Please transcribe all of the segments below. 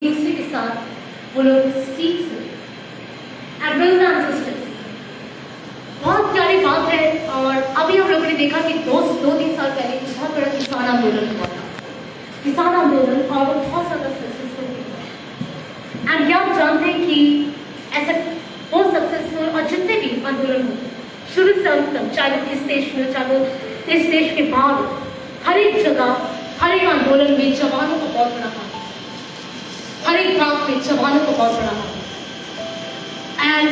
दूसरे के साथ वो लोग सीख सकें। एंड ब्रदर्स एंड सिस्टर्स, बहुत प्यारी बात है। और अभी हम लोगों ने देखा कि 2-3 साल पहले एक बहुत बड़ा किसान आंदोलन हुआ था, किसान आंदोलन, और वो बहुत ज़्यादा सक्सेसफुल हुआ। एंड क्या आप जानते हैं कि ऐसे बहुत सक्सेसफुल और जितने भी आंदोलन होते शुरू से अंत तक, चाहे वो इस देश में, चाहे वो इस देश के बाहर, हर एक जगह, हर एक आंदोलन में जवानों का बहुत बड़ा हाथ, हर एक बात में जवानों का बहुत बड़ा हाथ। एंड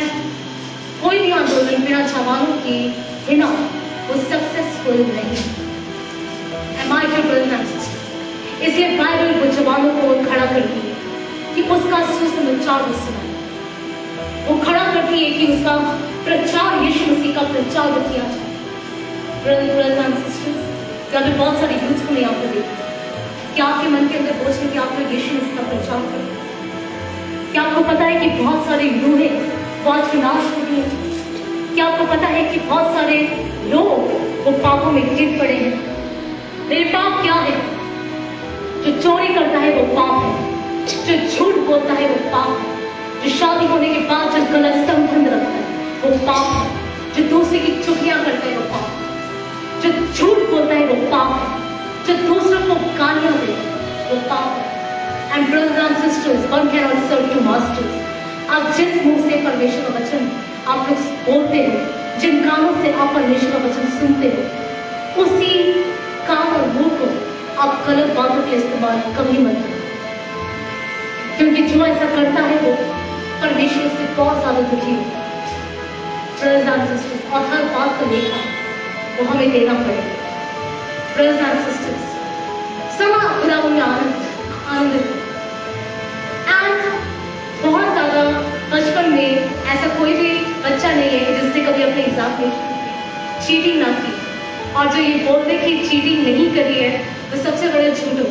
कोई भी आंदोलन बिना जवानों की है ना, वो सक्सेसफुल नहीं। Am I your brothers and sisters? इसलिए बाइबल वो जवानों को खड़ा करती है कि उसका सुसमाचार सुनाए, वो खड़ा करती है कि उसका प्रचार, यीशु मसीह का प्रचार किया जाए। ब्रदर्स एंड सिस्टर्स, क्या मैं बहुत सारे यूथ को यहाँ पर देखती हूँ, क्या आपके मन के अंदर बोझ है कि आप लोग यीशु मसीह का प्रचार करें? क्या आपको पता है कि बहुत सारे रूहें बहुत विनाश हो रही हैं? क्या आपको पता है कि बहुत सारे लोग वो पापों में गिर पड़े हैं? मेरे पाप क्या है? जो चोरी करता है वो पाप है, जो झूठ बोलता है वो पाप है, जो शादी होने के बाद जो गलत संबंध रखता है वो पाप है, जो दूसरे की चुगलियां करता है वो पाप है, जो झूठ बोलता है वो पाप है, जो दूसरों को गालियां देता है वो पाप है। And brothers and sisters, one can not serve two masters. आप जिस मुंह से परमेश्वर का वचन आप लोग बोलते हो, जिन कानों से आप परमेश्वर का वचन सुनते हो, उसी कान और मुंह को आप गलत बातों के इस्तेमाल कभी मत करो, क्योंकि जो ऐसा करता है वो परमेश्वर से बहुत ज्यादा दुखी होता है। ब्रदर्स एंड सिस्टर्स, और हर बात को लेकर वो हमें देना पड़ेगा। ब्रदर्स एंड सिस्टर्स, समा खुदावंद में आनंदित एंड बहुत ज्यादा बचपन में ऐसा कोई भी बच्चा नहीं है जिसने कभी अपने एग्जाम में चीटिंग ना की, और जो ये बोलते कि चीटिंग नहीं करी है वो सबसे बड़ा झूठ हो।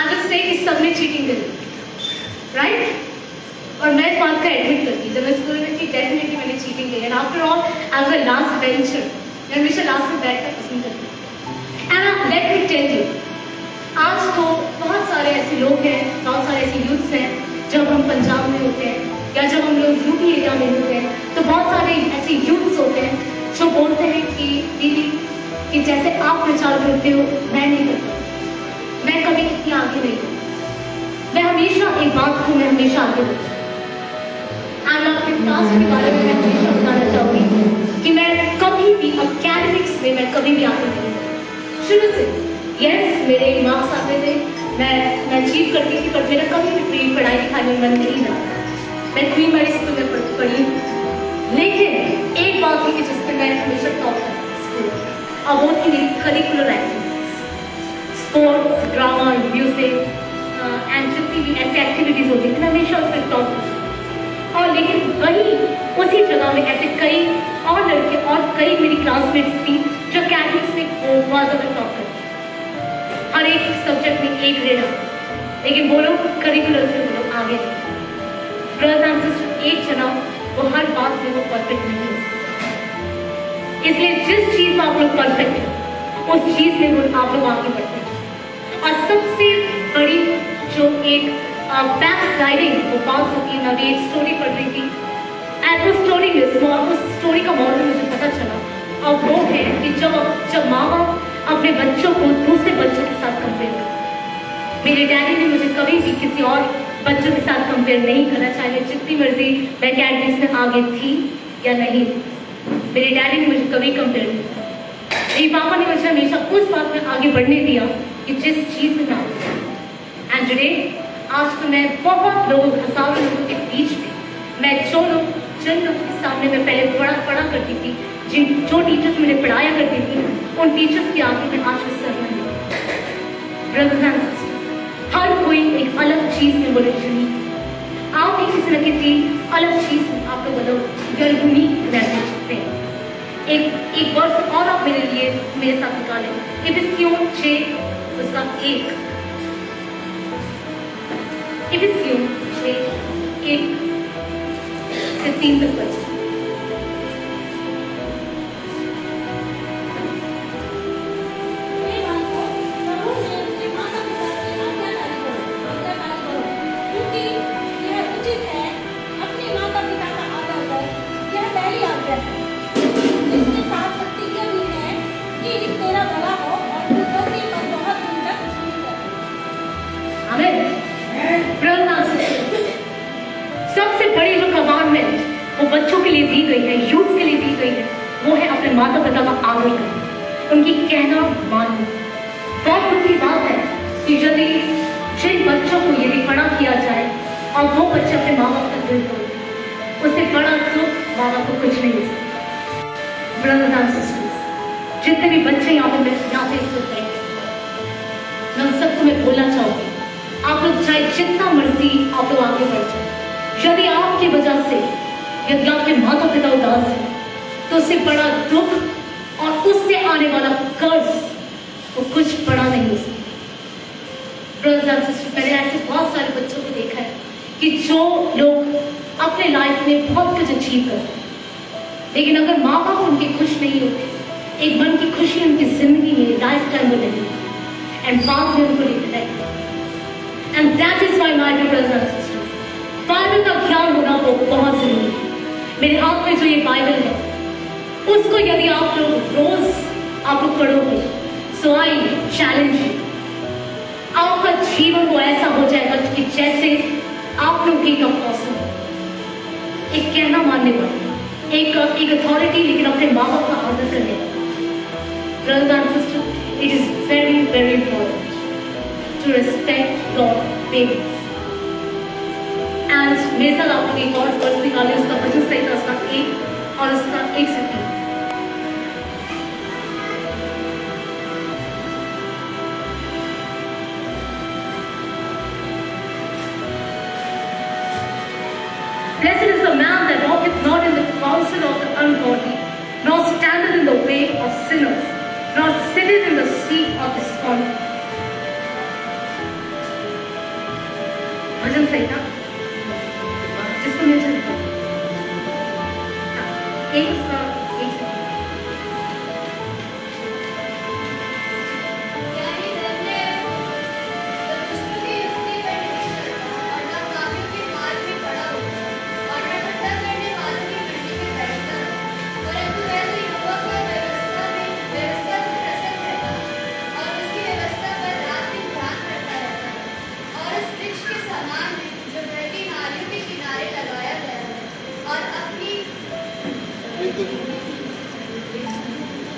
आज से कि सबने चीटिंग करी, राइट? और मैं इस बात का एडमिट करती, जब मैं स्कूल में थी डेफिनेटली मैंने चीटिंग की। And after all I was the last bencher, मैं हमेशा लास्ट में बैठकर पसंद करती थी। And let me tell you, आज तो बहुत सारे ऐसे लोग हैं, बहुत सारे ऐसे यूथ्स हैं, जब हम पंजाब में होते हैं या जब हम लोग यूपी एरिया में होते हैं, तो बहुत सारे ऐसे यूथ्स होते हैं जो बोलते हैं कि दीदी कि जैसे आप प्रचार करते हो मैं नहीं करता, मैं कभी इतनी आगे नहीं हूँ, मैं हमेशा एक बात को मैं हमेशा आगे बढ़ती हूँ। एंड आपके क्लास के बारे में मैं हमेशा बताना चाहूँगी कि मैं कभी भी अकेडमिक्स में मैं कभी भी आगे नहीं हूँ। शुरू से यस मेरे मार्क्स आते थे, मैं अचीव करती थी, पर मेरा कभी भी पढ़ाई लिखाई में मन नहीं लगा। मैं क्वीन मैरी स्कूल में पढ़ी, लेकिन एक बात थी कि जिसमें मैं हमेशा टॉप करती स्कूल, और वो थी मेरी curricular activities, sports, drama, music and जितनी भी ऐसी एक्टिविटीज होती थी मैं हमेशा उसमें टॉप करती। और लेकिन वही उसी जगह में ऐसे कई और लड़के और कई मेरी क्लासमेट्स थी जो अकेडमिक्स में बहुत ज़्यादा टॉप करती, हर एक सब्जेक्ट में एक ग्रेड आता, लेकिन वो लोग करिकुलर से वो लोग आगे नहीं। ब्रदर्स एंड सिस्टर्स, एक जना वो हर बात में वो परफेक्ट नहीं हो सकता, इसलिए जिस चीज़ में आप लोग परफेक्ट हैं उस चीज़ में वो आप लोग आगे बढ़ते हैं। और सबसे बड़ी जो एक बैक स्लाइडिंग वो बात होती है, मैं अभी एक स्टोरी पढ़ रही थी एंड उस स्टोरी में उस स्टोरी का मॉडल मुझे पता चला, और वो है कि जब माँ बाप अपने बच्चों को दूसरे बच्चों के साथ कंपेयर करते। मेरे डैडी ने मुझे कभी भी किसी और बच्चों के साथ कंपेयर नहीं करा, चाहे मैं जितनी मर्जी मैं अकेडमिक्स में आगे थी या नहीं। मेरे डैडी ने मुझे कभी कंपेयर नहीं किया, मेरे पापा ने मुझे हमेशा उस बात में आगे बढ़ने दिया कि जिस चीज़ में मैं आगे। एंड टुडे आज तो मैं बहुत लोगों, हजारों लोगों के बीच में मैं जिन लोगों के सामने मैं पहले पढ़ा करती थी, जो टीचर्स मुझे पढ़ाया करती थी, उन टीचर्स के आगे मैं आज भी सर बन गई। ब्रदर्स एंड सिस्टर्स, हर कोई एक अलग चीज़ में बोले यूनिक, आप भी किसी न किसी अलग चीज़ में आप लोग बोलो यूनिक रहना चाहते हैं। एक वर्ष और आप मेरे साथ निकालें, इफिसियों 6 उसका 1, इफिसियों 6 1 से 3 तक पढ़ें। वो बच्चों के लिए दी गई है, यूथ के लिए दी गई है, वो है अपने माता पिता का आदर करना, उनकी कहना मानना। बहुत दुख की बात है कि यदि जिन बच्चों को यदि बड़ा किया जाए और वो बच्चे अपने माँ बाप का दिल तोड़े, उससे बड़ा दुख माँ बाप को कुछ नहीं हो सकता। ब्रदर्स एंड सिस्टर्स, जितने भी बच्चे यहाँ पे सुन रहे हैं, मैं उन सबको मैं बोलना चाहूंगी, आप लोग चाहे जितना मर्जी आप लोग आगे बढ़ जाए, यदि आपकी वजह से यदि आपके माता पिता उदास है, तो उससे बड़ा दुख और उससे आने वाला कर्ज वो कुछ बड़ा नहीं हो सकता। ब्रदर्स एंड सिस्टर्स, मैंने ऐसे बहुत सारे बच्चों को देखा है कि जो लोग अपने लाइफ में बहुत कुछ अचीव करते हैं, लेकिन अगर माँ बाप उनके खुश नहीं होते, एक मन की खुशी उनकी जिंदगी में लाइफ टाइम में नहीं होती, एंड बाद में उनको regret. And that is why my dear brothers and sisters, Bible का ज्ञान होना वो बहुत जरूरी है। मेरे हाथ में जो ये बाइबल है, उसको यदि आप लोग रोज आप लोग पढ़ोगे, सो आई चैलेंज यू, आपका जीवन वो ऐसा हो जाएगा कि जैसे आप लोग एक अपोस्टल, एक कहना मानने वाले, एक अथॉरिटी, लेकिन अपने माँ बाप का आदर करने वाले। Brothers and sisters, it is very very important to respect your parents. And मेरे साथ आप लोग एक और वर्स निकाले, उसका वजन सही था, उसका 1 और उसका 1 से 3। Blessed is the man that walketh not in the counsel of the ungodly, nor standeth in the way of sinners, nor sitteth in the seat of the scornful. भजन सही था, जिसको मिल जाए एक उसका 1 से।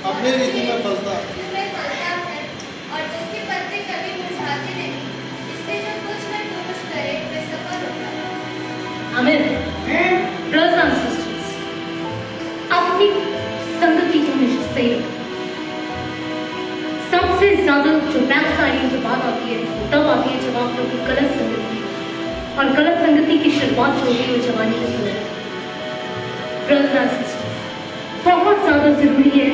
अपने रीति में फलता है और जिसके पत्ते कभी मुरझाते नहीं, इसलिए जो कुछ न कुछ करे वे सफल होता है। आमीन। ब्रदर्स एंड सिस्टर्स, अपनी संगति को हमेशा सही रखें। सबसे ज्यादा जो बैकसाइडिंग जो बात आती है तब आती है जब आप लोग की गलत संगति, और गलत संगति की शुरुआत जो होती है वो जवानी में होती है। ब्रदर्स एंड सिस्टर्स, बहुत ज्यादा जरूरी है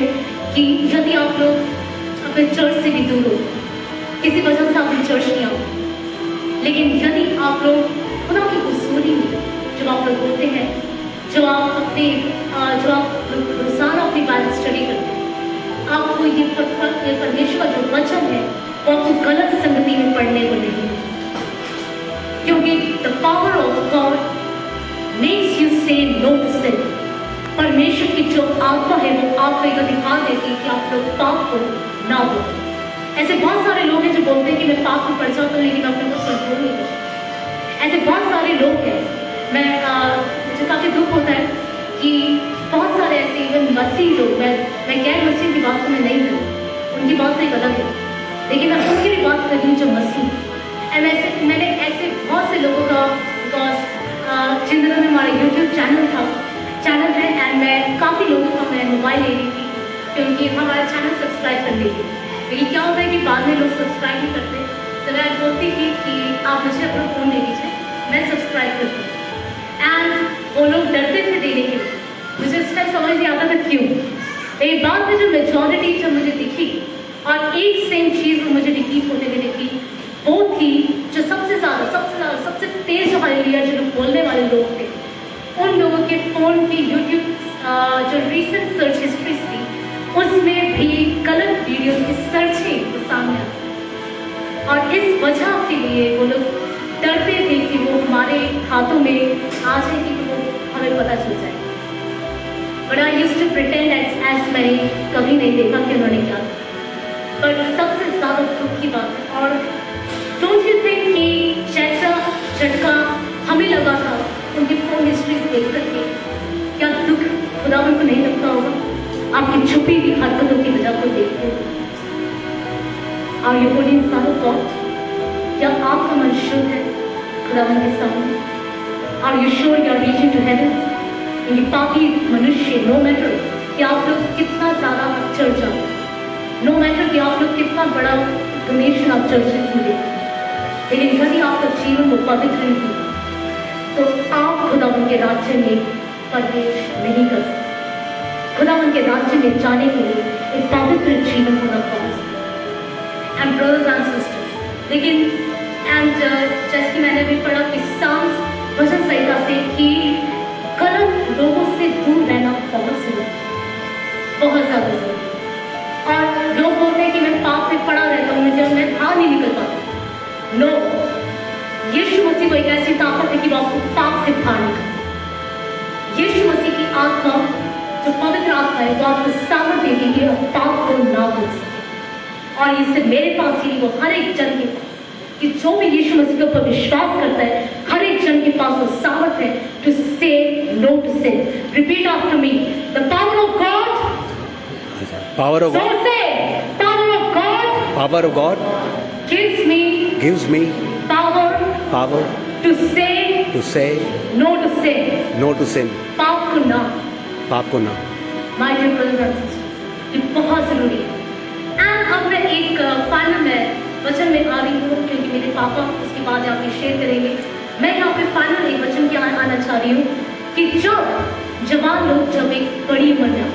कि यदि आप लोग अपने चर्च से भी दूर हो, किसी वजह से अपने चर्च नहीं आओ, लेकिन यदि आप लोग खुदा की हुजूरी में जब आप लोग होते हैं, जो आप रोजाना अपनी बाइबल स्टडी करते हैं, आपको ये परमेश्वर का जो वचन है वो आपको गलत संगति में पढ़ने को नहीं है, क्योंकि the power of God makes you से नो टू सिन। परमेश्वर की जो आत्मा है वो आपको एक अधिकार देती है कि आप लोग पाप को ना हो। ऐसे बहुत सारे लोग हैं जो बोलते हैं कि मैं पाप में पड़ जाता हूँ लेकिन अपने को कंट्रोल नहीं करता। ऐसे बहुत सारे लोग हैं, मुझे काफ़ी दुख होता है कि बहुत सारे ऐसे इवन मसीह लोग, मैं गैर मसीह की बात तो मैं नहीं करूँ, उनकी बात तो एक अलग है, लेकिन मैं उनकी भी बात कर रही हूँ जो मसीह। एंड मैंने ऐसे बहुत से लोगों का, बिकॉज जिन दिनों में हमारा यूट्यूब चैनल है, एंड मैं काफ़ी लोगों का मैं मोबाइल ले रही थी क्योंकि हमारा चैनल सब्सक्राइब कर लीजिए, लेकिन क्या होता है कि बाद में लोग सब्सक्राइब नहीं करते, तो मैं बोलती थी कि आप मुझे अपना फ़ोन दे दीजिए, मैं सब्सक्राइब करती हूँ। एंड वो लोग डरते थे देने के लिए, मुझे इस टाइम समझ नहीं आता था क्यों। एक बात में जो मेजॉरिटी जब मुझे दिखी और एक सेम चीज़ मुझे रिपीट होते हुए दिखी, वो थी जो सबसे तेज जो हालेलुया जो लोग बोलने वाले लोग थे, उन लोगों के फ़ोन की यूट्यूब जो रीसेंट सर्च हिस्ट्री थी उसमें भी गलत वीडियोस की सर्चिंग सामने आती, और इस वजह के लिए वो लोग डरते थे कि वो हमारे हाथों में आ जाएगी तो वो हमें पता चल जाए। But I used to pretend as मैंने कभी नहीं देखा कि उन्होंने क्या, बट सबसे ज़्यादा दुख की बात है। और डोंट यू थिंक कि जैसा झटका हमें लगा था उनकी फ़ोन हिस्ट्री देख करके, आपकी छुपी हुई हरकतों की वजह को देखते हैं। और ये बोली इंसानों को क्या आपका मन शुद्ध है खुदावन के सामने? और you sure you are reaching to heaven? ये पापी मनुष्य, नो मैटर कि आप लोग कितना ज़्यादा चर्च जाओ, नो मैटर कि आप लोग कितना बड़ा डोनेशन आप चर्चेस में दें, लेकिन यदि आपका जीवन वो पवित्र नहीं तो आप खुदावन के राज्य में प्रवेश नहीं कर सकते। खुदावन के राज्य में जाने के लिए एक पवित्र जीवन होना पड़ता है। एंड ब्रदर्स एंड सिस्टर्स, लेकिन जैसे कि मैंने भी पढ़ा कि साम्स भजन संहिता से कि गलत लोगों से दूर रहना बहुत जरूरी, बहुत ज़्यादा जरूरी। और लोग बोलते हैं कि मैं पाप में पड़ा रहता हूँ, मुझे मैं बाहर नहीं निकल पाता। नो, यीशु मसीह को एक ऐसी ताकत है कि वो आपको पाप से बाहर निकाले। यीशु मसीह की आत्मा, जो पवित्र आत्मा है, वो आपको सामर्थ्य देगी कि आप पाप को ना बोल सके। और इससे मेरे पास ही वो हर एक जन के पास, कि जो भी यीशु मसीह के ऊपर विश्वास करता है, हर एक जन के पास वो सामर्थ्य है to say no to sin. Repeat after me, the power of God, power of God, power of God, power of God gives me power to say no to sin, पाप को ना। My dear brothers and sisters, ये बहुत जरूरी है। And अब मैं एक फाइनल में वचन में आ रही हूँ, क्योंकि मेरे पापा उसके बाद यहाँ पे शेयर करेंगे। मैं यहाँ पे फाइनल एक वचन के आना चाह रही हूँ कि जब जवान लोग जब एक बड़ी उम्र में,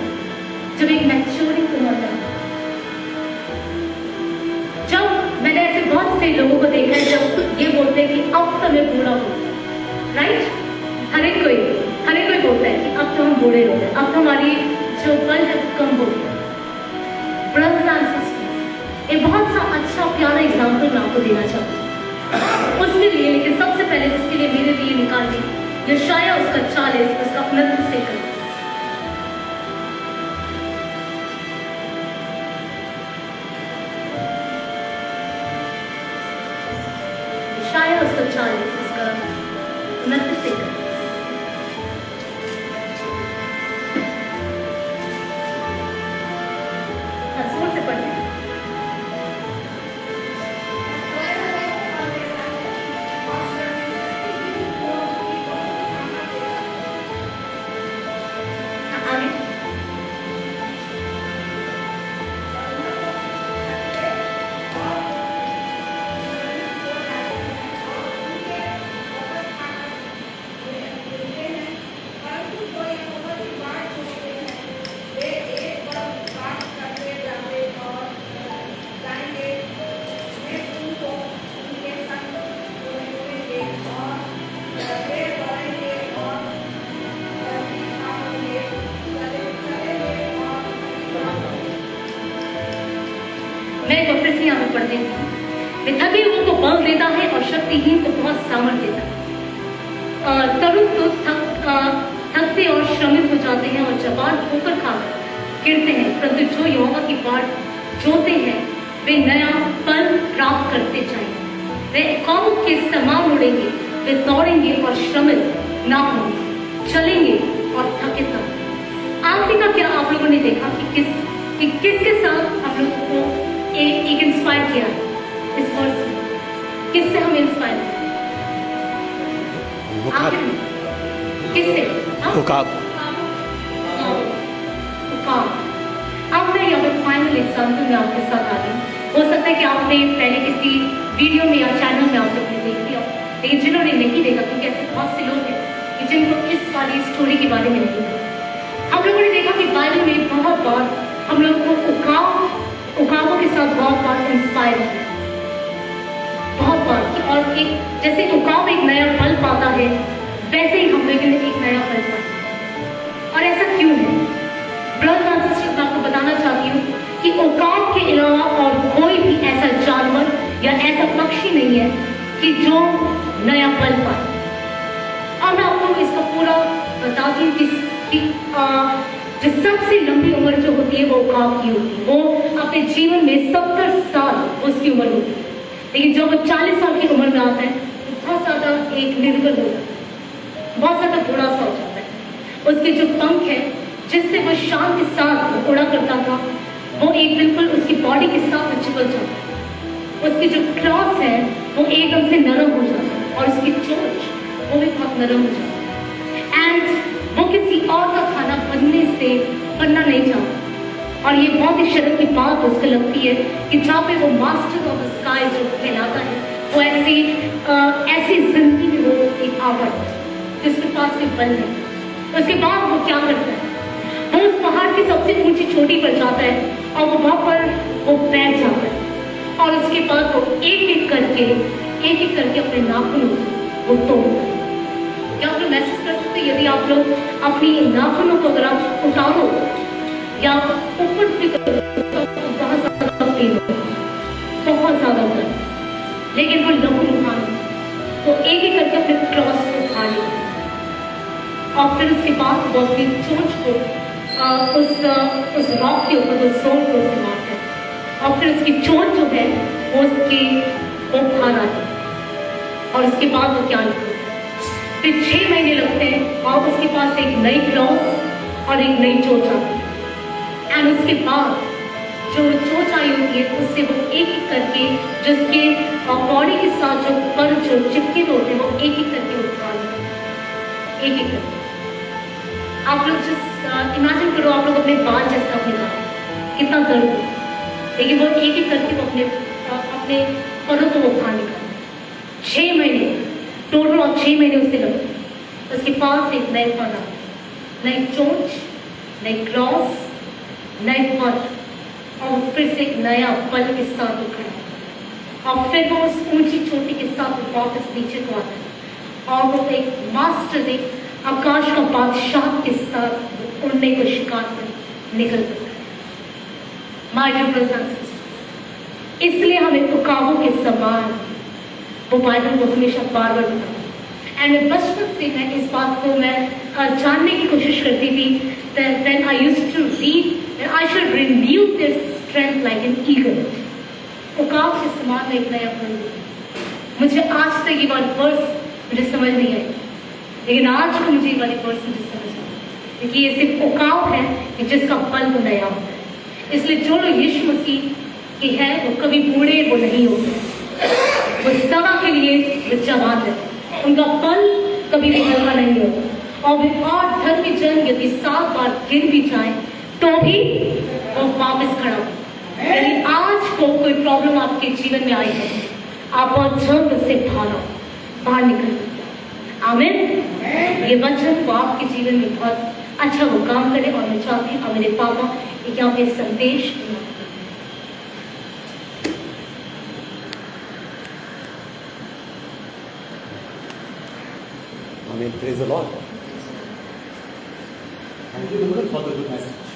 जब एक मैच्योरिंग उम्र में, जब मैंने ऐसे बहुत से लोगों को देखा है जब ये बोलते हैं कि अब तो मैं बूढ़ा हूँ, राइट? हर एक कोई बोलता है कि अब तो हम बूढ़े हो गए, अब तो हमारी जो बल है कम हो गई। ब्रदर्स एंड सिस्टर्स, एक बहुत सा अच्छा प्यारा एग्जाम्पल मैं आपको देना चाहती हूँ उसके लिए, लेकिन सबसे पहले उसके लिए मेरे लिए निकाल दी यशाया उसका 40 उसका 29 से कर। यशाया उसका 40 उसका 29 से कर। जोर से पढ़ते हैं। आगे मैं एक फिर से यहाँ पे पढ़ देती हूँ। थके हुओं को बल देता है और शक्तिहीन को बहुत सामर्थ्य देता है। तरुण तो थकते और श्रमित हो जाते हैं और जवान ठोकर खाकर गिरते हैं, परंतु जो यहोवा की बाट जोते हैं वे नया पल प्राप्त करते जाएंगे। वे कौम के समान उड़ेंगे, वे दौड़ेंगे और श्रमित ना होंगे, चलेंगे और थके तक। आखिरी का क्या आप लोगों ने देखा कि किसके साथ हम लोगों को एक इंस्पायर किया इस वर्ष में? किससे हम इंस्पायर किससे? अब मैं यहाँ पे फाइनल एग्जाम्पल में आपके साथ आ रही हूँ। हो सकता है कि आपने पहले किसी वीडियो में या चैनल में आप लोग ने देख लिया, लेकिन जिन्होंने नहीं देखा, क्योंकि ऐसे बहुत से लोग हैं कि जिनको इस वाली स्टोरी के बारे में नहीं पता। हम लोगों ने देखा कि बाइबल में बहुत बार हम लोग को उकाबों के साथ बहुत बार इंस्पायर किया, बहुत बार कि और एक जैसे उकाब एक नया फल पाता है, वैसे ही हम लोग एक नया फल पाते। और ऐसा क्यों है? ब्रदर्स एंड सिस्टर्स, मैं आपको बताना चाहती हूँ कि उकाब के अलावा और कोई भी ऐसा जानवर या ऐसा पक्षी नहीं है कि जो नया फल पाए। और मैं आपको इसका पूरा बताती हूँ कि जो सबसे लंबी उम्र जो होती है वो उकाब की होती है। वो अपने जीवन में 70 साल उसकी उम्र होती है, लेकिन जब वो 40 साल की उम्र में आता है तो बहुत ज़्यादा एक निर्बल होता है, बहुत ज़्यादा थोड़ा सा हो जाता है। उसके जो पंख है जिससे वो शान के साथ उड़ा करता था, वो एक बिल्कुल उसकी बॉडी के साथ चिपक जाता। उसकी जो क्रॉस है वो एकदम से नरम हो जाता और उसकी चोंच वो भी बहुत नरम हो जाता। एंड वो किसी और का खाना बनना नहीं चाहता। और ये बहुत ही शर्म की बात उसको लगती है कि जहाँ पे वो मास्टर ऑफ द स्काई जो कहलाता है, वो ऐसी जिंदगी में वो एक आवर जिसके पास कोई बल है। उसके बाद वो क्या करता है, वो उस पहाड़ की सबसे ऊंची चोटी पर जाता है और वो वहां पर वो बैठ जाता है और उसके बाद वो एक एक करके अपने नाखूनों वो तोड़ता है। क्या आप लोग महसूस कर सकते हैं, यदि आप लोग अपनी नाखूनों को अगर आप उतारो या ऊपर भी करो तो बहुत ज्यादा पेन होगा, बहुत ज्यादा होगा। लेकिन वो नाखून उठाना तो एक एक करके अपने क्रॉस को उठा लेगा और फिर उसके बाद वो अपनी चोंच को उस रॉक के ऊपर वो जोर से मारता है और फिर उसकी चोंच जो है वो बाहर आती है। और उसके बाद वो क्या करता है, फिर 6 महीने लगते हैं और उसके पास एक नई क्रॉस और एक नई चोंच आती है। एंड उसके बाद जो चोंच आई होती है उससे वो एक एक करके जिसके बॉडी के साथ जो पर जो चिपके होते हैं वो एक एक करके उठा लेते हैं, एक एक करके। आप लोग जिस इमेजिन करो, आप लोग अपने बाल जैसा अपने बाल कितना दर्द हो, लेकिन वो एक एक करके वो अपने परों को वो बाहर निकालते। 6 महीने टोटल और 6 महीने उससे लगते। उसके पास एक नए पना, नई चोंच, नई क्रॉस, नए पर और फिर से एक नया पल के साथ उखड़ा और फिर वो उस ऊंची चोटी के साथ वापस नीचे को आता है और वो एक मास्टर एक आकाश का बादशाह के साथ उड़ने को शिकार कर निकल पड़ता है। My dear brothers and sisters, इसलिए हमें उकाबों के समान वो बाइबल को हमेशा बार बार बताता है। एंड बचपन से मैं इस बात को मैं जानने की कोशिश करती थी that I used to read that I should renew their strength like an eagle. उकाब के समान एक नया पल। मुझे आज तक ये वाली वर्स मुझे समझ नहीं आई, लेकिन आज को मुझे ये वाली वर्स मुझे समझ आई, क्योंकि ये सिर्फ उकाब है कि जिसका पल वो नया होता है। इसलिए जो लोग यीशु मसीह के हैं वो कभी बूढ़े वो नहीं होते, वो सदा के लिए वो जवान रहते, उनका पल कभी भी हल्का नहीं होता। और वे 8 धर्मी जन यदि 7 बार गिर भी जाए तो भी वो वापस खड़ा हो। यदि आज को कोई प्रॉब्लम आपके जीवन में आई है, आप बहुत जल्द से बाहर निकल। आमीन। ये वचन को आपके जीवन में बहुत अच्छा वो काम करे और मैं चाहती हूँ मेरे पापा एक यहाँ पे संदेश Amen. Praise the Lord. Thank you, Lord, for the good message.